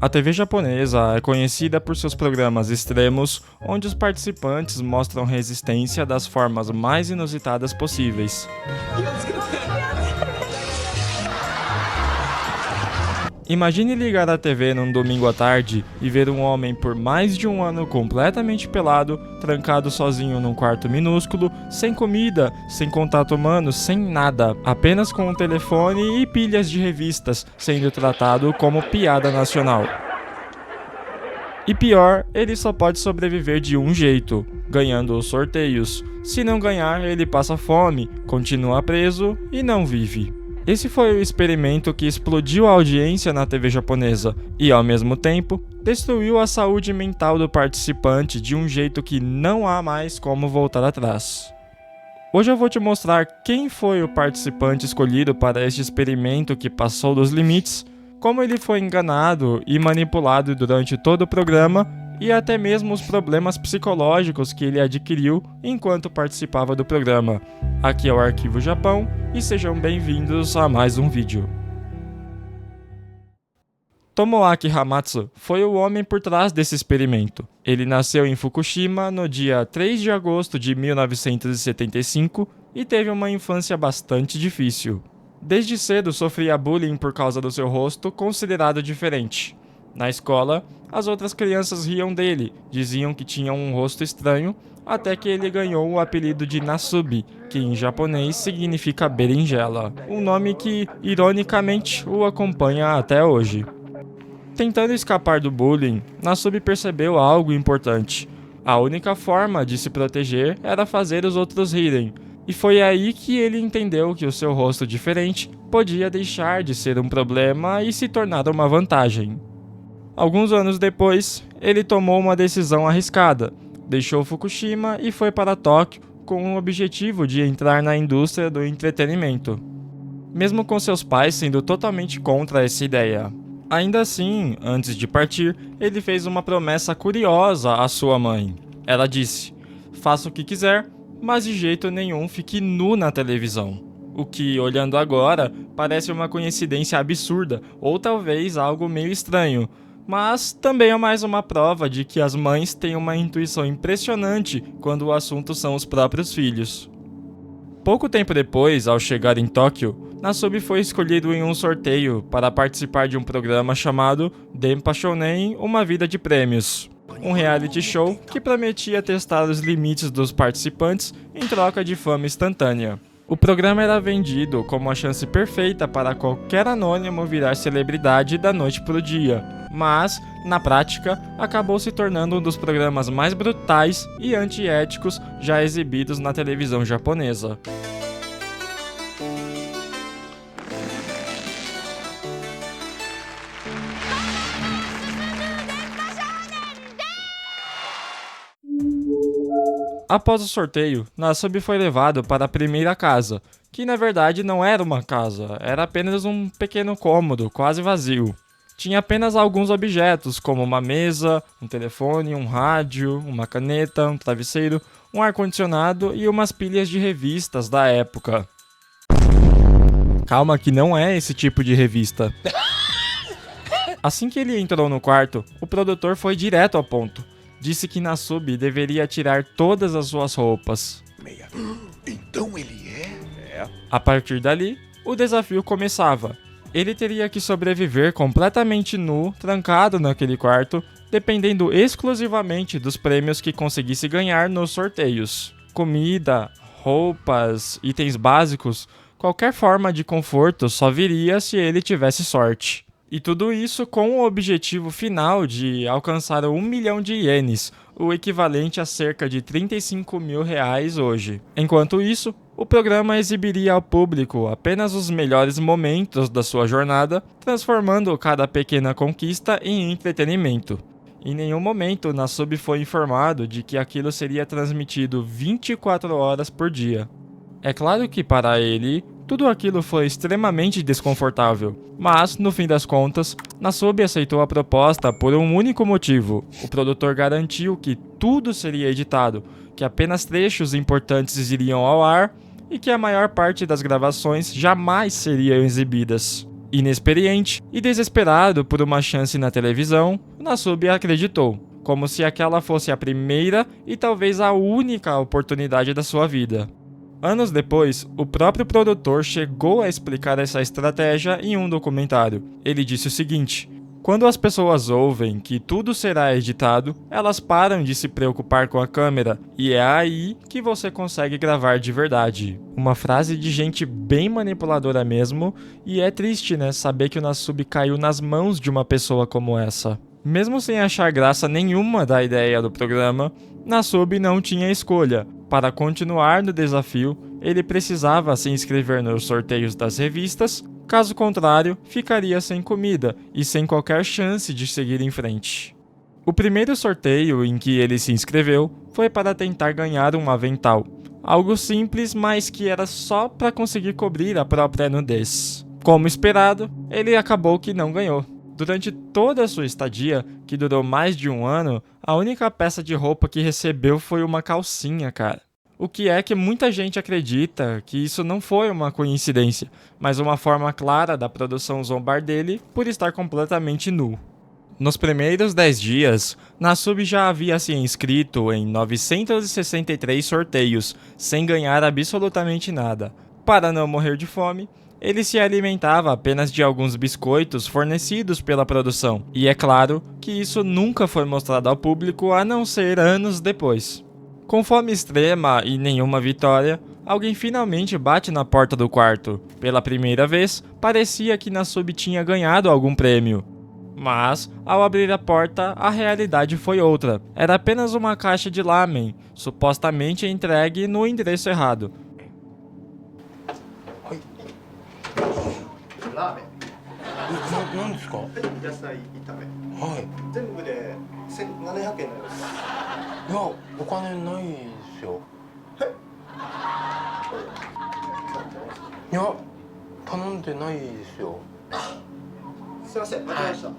A TV japonesa é conhecida por seus programas extremos, onde os participantes mostram resistência das formas mais inusitadas possíveis. Imagine ligar a TV num domingo à tarde e ver um homem por mais de um ano completamente pelado, trancado sozinho num quarto minúsculo, sem comida, sem contato humano, sem nada, apenas com um telefone e pilhas de revistas, sendo tratado como piada nacional. E pior, ele só pode sobreviver de um jeito, ganhando os sorteios. Se não ganhar, ele passa fome, continua preso e não vive. Esse foi o experimento que explodiu a audiência na TV japonesa e, ao mesmo tempo, destruiu a saúde mental do participante de um jeito que não há mais como voltar atrás. Hoje eu vou te mostrar quem foi o participante escolhido para este experimento que passou dos limites, como ele foi enganado e manipulado durante todo o programa e até mesmo os problemas psicológicos que ele adquiriu enquanto participava do programa. Aqui é o Arquivo Japão e sejam bem-vindos a mais um vídeo. Tomoaki Hamatsu foi o homem por trás desse experimento. Ele nasceu em Fukushima no dia 3 de agosto de 1975 e teve uma infância bastante difícil. Desde cedo sofria bullying por causa do seu rosto considerado diferente. Na escola, as outras crianças riam dele, diziam que tinha um rosto estranho, até que ele ganhou o apelido de Nasubi, que em japonês significa berinjela, um nome que, ironicamente, o acompanha até hoje. Tentando escapar do bullying, Nasubi percebeu algo importante. A única forma de se proteger era fazer os outros rirem, e foi aí que ele entendeu que o seu rosto diferente podia deixar de ser um problema e se tornar uma vantagem. Alguns anos depois, ele tomou uma decisão arriscada, deixou Fukushima e foi para Tóquio com o objetivo de entrar na indústria do entretenimento, mesmo com seus pais sendo totalmente contra essa ideia. Ainda assim, antes de partir, ele fez uma promessa curiosa à sua mãe. Ela disse: "Faça o que quiser, mas de jeito nenhum fique nu na televisão." O que, olhando agora, parece uma coincidência absurda ou talvez algo meio estranho, mas também é mais uma prova de que as mães têm uma intuição impressionante quando o assunto são os próprios filhos. Pouco tempo depois, ao chegar em Tóquio, Nasubi foi escolhido em um sorteio para participar de um programa chamado Denpa Shounen, Uma Vida de Prêmios, um reality show que prometia testar os limites dos participantes em troca de fama instantânea. O programa era vendido como a chance perfeita para qualquer anônimo virar celebridade da noite para o dia, mas, na prática, acabou se tornando um dos programas mais brutais e antiéticos já exibidos na televisão japonesa. Após o sorteio, Nasubi foi levado para a primeira casa, que na verdade não era uma casa, era apenas um pequeno cômodo, quase vazio. Tinha apenas alguns objetos, como uma mesa, um telefone, um rádio, uma caneta, um travesseiro, um ar-condicionado e umas pilhas de revistas da época. Calma que não é esse tipo de revista. Assim que ele entrou no quarto, o produtor foi direto ao ponto. Disse que Nasubi deveria tirar todas as suas roupas. Então ele é? A partir dali, o desafio começava. Ele teria que sobreviver completamente nu, trancado naquele quarto, dependendo exclusivamente dos prêmios que conseguisse ganhar nos sorteios. Comida, roupas, itens básicos, qualquer forma de conforto só viria se ele tivesse sorte. E tudo isso com o objetivo final de alcançar 1 milhão de ienes, o equivalente a cerca de 35 mil reais hoje. Enquanto isso, o programa exibiria ao público apenas os melhores momentos da sua jornada, transformando cada pequena conquista em entretenimento. Em nenhum momento Nasubi foi informado de que aquilo seria transmitido 24 horas por dia. É claro que para ele, tudo aquilo foi extremamente desconfortável, mas, no fim das contas, Nasubi aceitou a proposta por um único motivo. O produtor garantiu que tudo seria editado, que apenas trechos importantes iriam ao ar e que a maior parte das gravações jamais seriam exibidas. Inexperiente e desesperado por uma chance na televisão, Nasub acreditou, como se aquela fosse a primeira e talvez a única oportunidade da sua vida. Anos depois, o próprio produtor chegou a explicar essa estratégia em um documentário. Ele disse o seguinte: quando as pessoas ouvem que tudo será editado, elas param de se preocupar com a câmera, e é aí que você consegue gravar de verdade. Uma frase de gente bem manipuladora mesmo, e é triste, né, saber que o Nasub caiu nas mãos de uma pessoa como essa. Mesmo sem achar graça nenhuma da ideia do programa, Nasub não tinha escolha. Para continuar no desafio, ele precisava se inscrever nos sorteios das revistas, caso contrário, ficaria sem comida e sem qualquer chance de seguir em frente. O primeiro sorteio em que ele se inscreveu foi para tentar ganhar um avental, algo simples, mas que era só para conseguir cobrir a própria nudez. Como esperado, ele acabou que não ganhou. Durante toda a sua estadia, que durou mais de um ano, a única peça de roupa que recebeu foi uma calcinha, cara. O que é que muita gente acredita que isso não foi uma coincidência, mas uma forma clara da produção zombar dele por estar completamente nu. Nos primeiros 10 dias, Nasub já havia se inscrito em 963 sorteios, sem ganhar absolutamente nada. Para não morrer de fome, ele se alimentava apenas de alguns biscoitos fornecidos pela produção, e é claro que isso nunca foi mostrado ao público a não ser anos depois. Com fome extrema e nenhuma vitória, alguém finalmente bate na porta do quarto. Pela primeira vez, parecia que Nasub tinha ganhado algum prêmio. Mas, ao abrir a porta, a realidade foi outra. Era apenas uma caixa de lamen, supostamente entregue no endereço errado. ラーメン何ですか？野菜炒めはい。全部で1700円になります。いや、お金ないですよ。いや、頼んでないですよ。すいません、間違えました。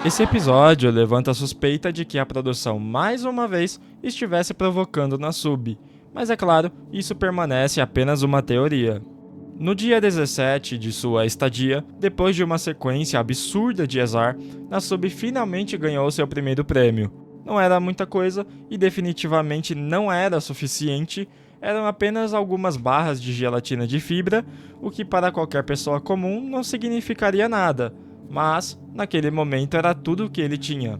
Esse episódio levanta a suspeita de que a produção, mais uma vez, estivesse provocando Nasub. Mas é claro, isso permanece apenas uma teoria. No dia 17 de sua estadia, depois de uma sequência absurda de azar, Nasub finalmente ganhou seu primeiro prêmio. Não era muita coisa e definitivamente não era suficiente, eram apenas algumas barras de gelatina de fibra, o que para qualquer pessoa comum não significaria nada, mas naquele momento era tudo o que ele tinha.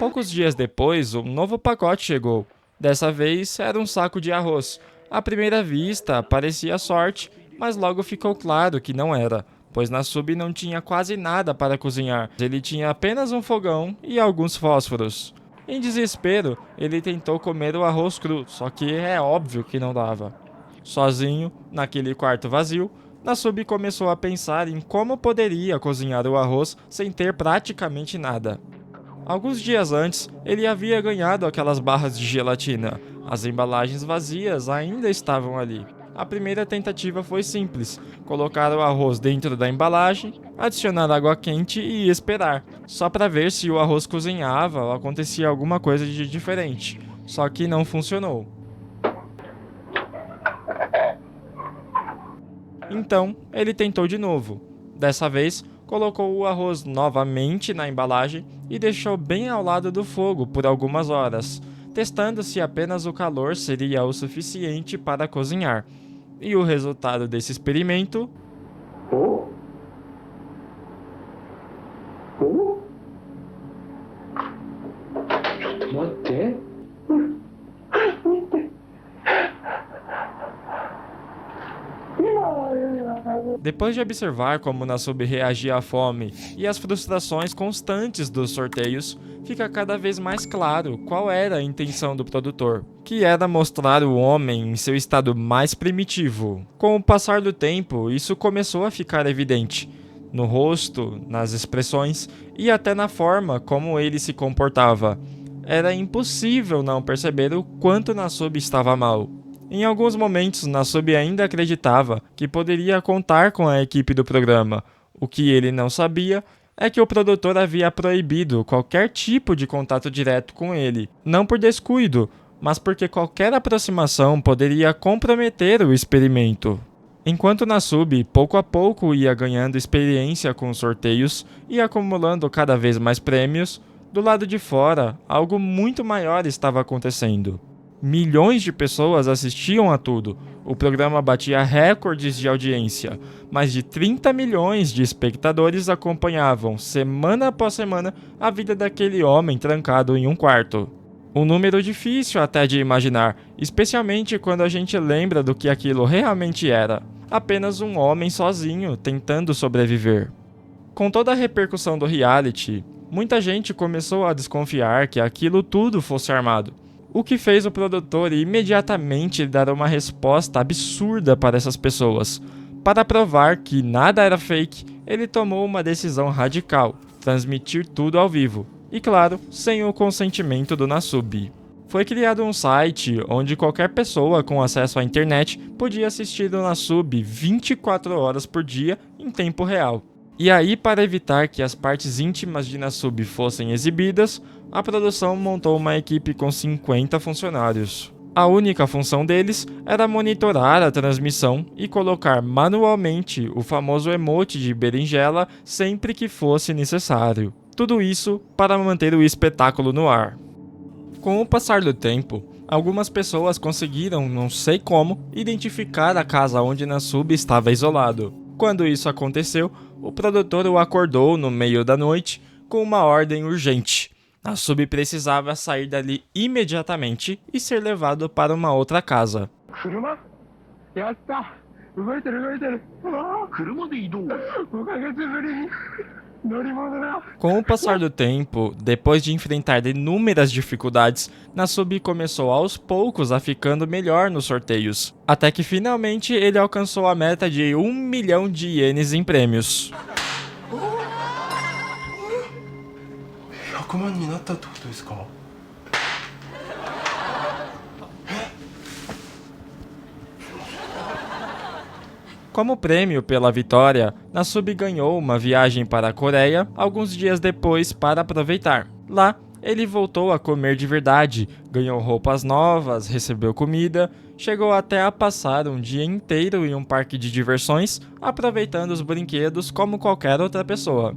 Poucos dias depois, um novo pacote chegou. Dessa vez, era um saco de arroz. À primeira vista, parecia sorte, mas logo ficou claro que não era, pois Nasub não tinha quase nada para cozinhar. Ele tinha apenas um fogão e alguns fósforos. Em desespero, ele tentou comer o arroz cru, só que é óbvio que não dava. Sozinho, naquele quarto vazio, Nasub começou a pensar em como poderia cozinhar o arroz sem ter praticamente nada. Alguns dias antes, ele havia ganhado aquelas barras de gelatina. As embalagens vazias ainda estavam ali. A primeira tentativa foi simples: colocar o arroz dentro da embalagem, adicionar água quente e esperar, só para ver se o arroz cozinhava ou acontecia alguma coisa de diferente. Só que não funcionou. Então, ele tentou de novo. Dessa vez, colocou o arroz novamente na embalagem e deixou bem ao lado do fogo por algumas horas, testando se apenas o calor seria o suficiente para cozinhar. E o resultado desse experimento... Depois de observar como Nasub reagia à fome e às frustrações constantes dos sorteios, fica cada vez mais claro qual era a intenção do produtor, que era mostrar o homem em seu estado mais primitivo. Com o passar do tempo, isso começou a ficar evidente, no rosto, nas expressões e até na forma como ele se comportava. Era impossível não perceber o quanto Nasub estava mal. Em alguns momentos, Nasub ainda acreditava que poderia contar com a equipe do programa. O que ele não sabia é que o produtor havia proibido qualquer tipo de contato direto com ele. Não por descuido, mas porque qualquer aproximação poderia comprometer o experimento. Enquanto Nasubi pouco a pouco ia ganhando experiência com os sorteios e acumulando cada vez mais prêmios, do lado de fora, algo muito maior estava acontecendo. Milhões de pessoas assistiam a tudo. O programa batia recordes de audiência. Mais de 30 milhões de espectadores acompanhavam, semana após semana, a vida daquele homem trancado em um quarto. Um número difícil até de imaginar, especialmente quando a gente lembra do que aquilo realmente era. Apenas um homem sozinho, tentando sobreviver. Com toda a repercussão do reality, muita gente começou a desconfiar que aquilo tudo fosse armado. O que fez o produtor imediatamente dar uma resposta absurda para essas pessoas. Para provar que nada era fake, ele tomou uma decisão radical: transmitir tudo ao vivo. E claro, sem o consentimento do Nasubi. Foi criado um site onde qualquer pessoa com acesso à internet podia assistir o Nasubi 24 horas por dia em tempo real. E aí, para evitar que as partes íntimas de Nasubi fossem exibidas, a produção montou uma equipe com 50 funcionários. A única função deles era monitorar a transmissão e colocar manualmente o famoso emote de berinjela sempre que fosse necessário. Tudo isso para manter o espetáculo no ar. Com o passar do tempo, algumas pessoas conseguiram, não sei como, identificar a casa onde Nasubi estava isolado. Quando isso aconteceu, o produtor o acordou no meio da noite com uma ordem urgente. Nasubi precisava sair dali imediatamente e ser levado para uma outra casa. Com o passar do tempo, depois de enfrentar inúmeras dificuldades, Nasubi começou aos poucos a ficando melhor nos sorteios, até que finalmente ele alcançou a meta de 1 milhão de ienes em prêmios. 100万になったってことですか? Como prêmio pela vitória, Nasubi ganhou uma viagem para a Coreia alguns dias depois para aproveitar. Lá, ele voltou a comer de verdade, ganhou roupas novas, recebeu comida, chegou até a passar um dia inteiro em um parque de diversões, aproveitando os brinquedos como qualquer outra pessoa.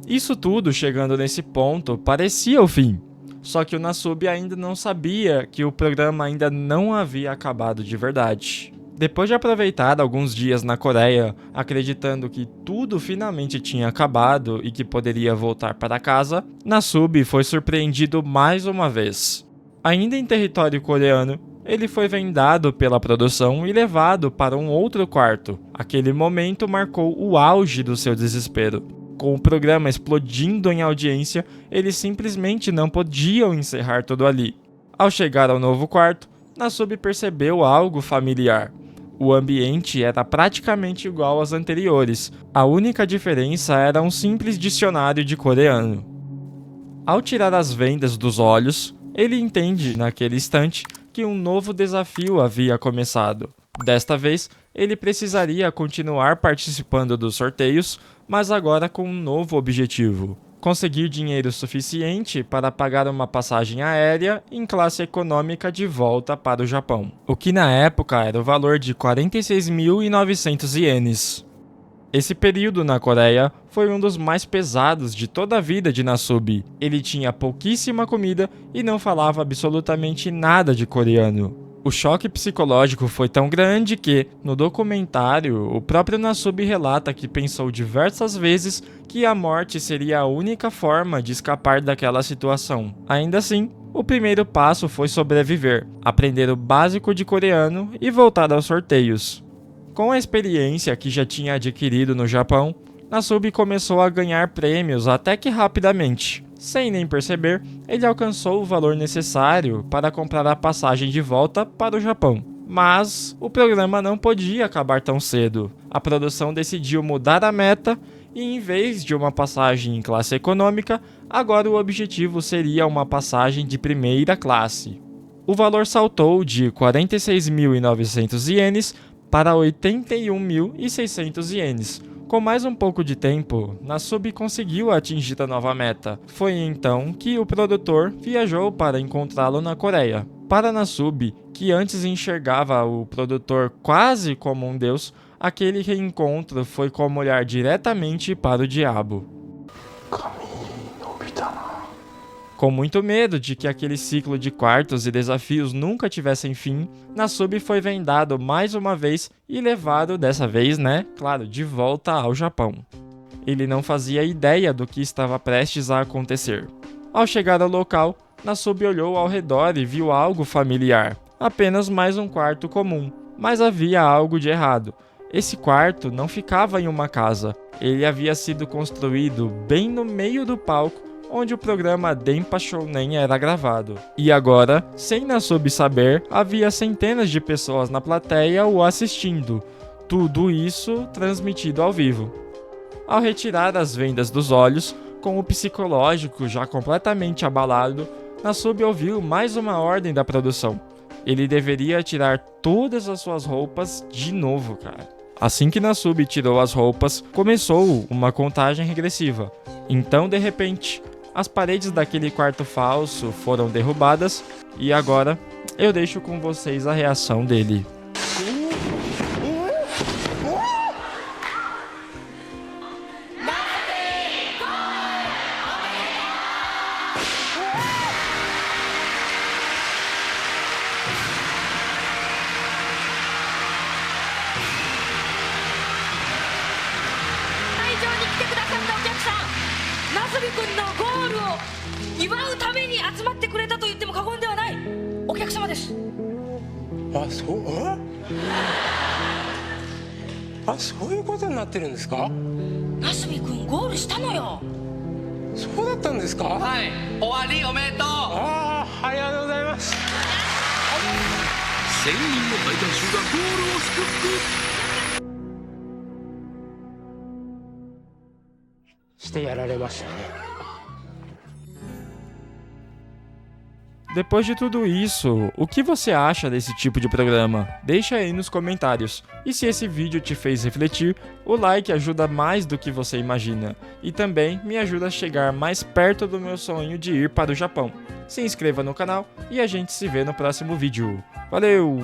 Isso tudo, chegando nesse ponto, parecia o fim. Só que o Nasubi ainda não sabia que o programa ainda não havia acabado de verdade. Depois de aproveitar alguns dias na Coreia, acreditando que tudo finalmente tinha acabado e que poderia voltar para casa, Nasubi foi surpreendido mais uma vez. Ainda em território coreano, ele foi vendado pela produção e levado para um outro quarto. Aquele momento marcou o auge do seu desespero. Com o programa explodindo em audiência, eles simplesmente não podiam encerrar tudo ali. Ao chegar ao novo quarto, Nasubi percebeu algo familiar. O ambiente era praticamente igual aos anteriores, a única diferença era um simples dicionário de coreano. Ao tirar as vendas dos olhos, ele entende, naquele instante, que um novo desafio havia começado. Desta vez, ele precisaria continuar participando dos sorteios, mas agora com um novo objetivo: conseguir dinheiro suficiente para pagar uma passagem aérea em classe econômica de volta para o Japão, o que na época era o valor de 46.900 ienes. Esse período na Coreia foi um dos mais pesados de toda a vida de Nasubi. Ele tinha pouquíssima comida e não falava absolutamente nada de coreano. O choque psicológico foi tão grande que, no documentário, o próprio Nasubi relata que pensou diversas vezes que a morte seria a única forma de escapar daquela situação. Ainda assim, o primeiro passo foi sobreviver, aprender o básico de coreano e voltar aos sorteios. Com a experiência que já tinha adquirido no Japão, Nasubi começou a ganhar prêmios até que rapidamente. Sem nem perceber, ele alcançou o valor necessário para comprar a passagem de volta para o Japão. Mas o programa não podia acabar tão cedo. A produção decidiu mudar a meta e, em vez de uma passagem em classe econômica, agora o objetivo seria uma passagem de primeira classe. O valor saltou de 46.900 ienes para 81.600 ienes. Com mais um pouco de tempo, Nasubi conseguiu atingir a nova meta. Foi então que o produtor viajou para encontrá-lo na Coreia. Para Nasubi, que antes enxergava o produtor quase como um deus, aquele reencontro foi como olhar diretamente para o diabo. Com muito medo de que aquele ciclo de quartos e desafios nunca tivessem fim, Nasubi foi vendado mais uma vez e levado, dessa vez, claro, de volta ao Japão. Ele não fazia ideia do que estava prestes a acontecer. Ao chegar ao local, Nasubi olhou ao redor e viu algo familiar. Apenas mais um quarto comum, mas havia algo de errado. Esse quarto não ficava em uma casa. Ele havia sido construído bem no meio do palco onde o programa Denpa Shounen era gravado. E agora, sem Nasubi saber, havia centenas de pessoas na plateia o assistindo. Tudo isso transmitido ao vivo. Ao retirar as vendas dos olhos, com o psicológico já completamente abalado, Nasubi ouviu mais uma ordem da produção. Ele deveria tirar todas as suas roupas de novo, cara. Assim que Nasubi tirou as roupas, começou uma contagem regressiva. Então, de repente, as paredes daquele quarto falso foram derrubadas e agora eu deixo com vocês a reação dele.そういうことになってるんですか？ナスビ君ゴールしたのよ。そうだったんですか？はい、終わりおめでとう。ありがとうございます。1000人の大観衆がゴールを救ってしてやられましたね。Depois de tudo isso, o que você acha desse tipo de programa? Deixa aí nos comentários. E se esse vídeo te fez refletir, o like ajuda mais do que você imagina. E também me ajuda a chegar mais perto do meu sonho de ir para o Japão. Se inscreva no canal e a gente se vê no próximo vídeo. Valeu!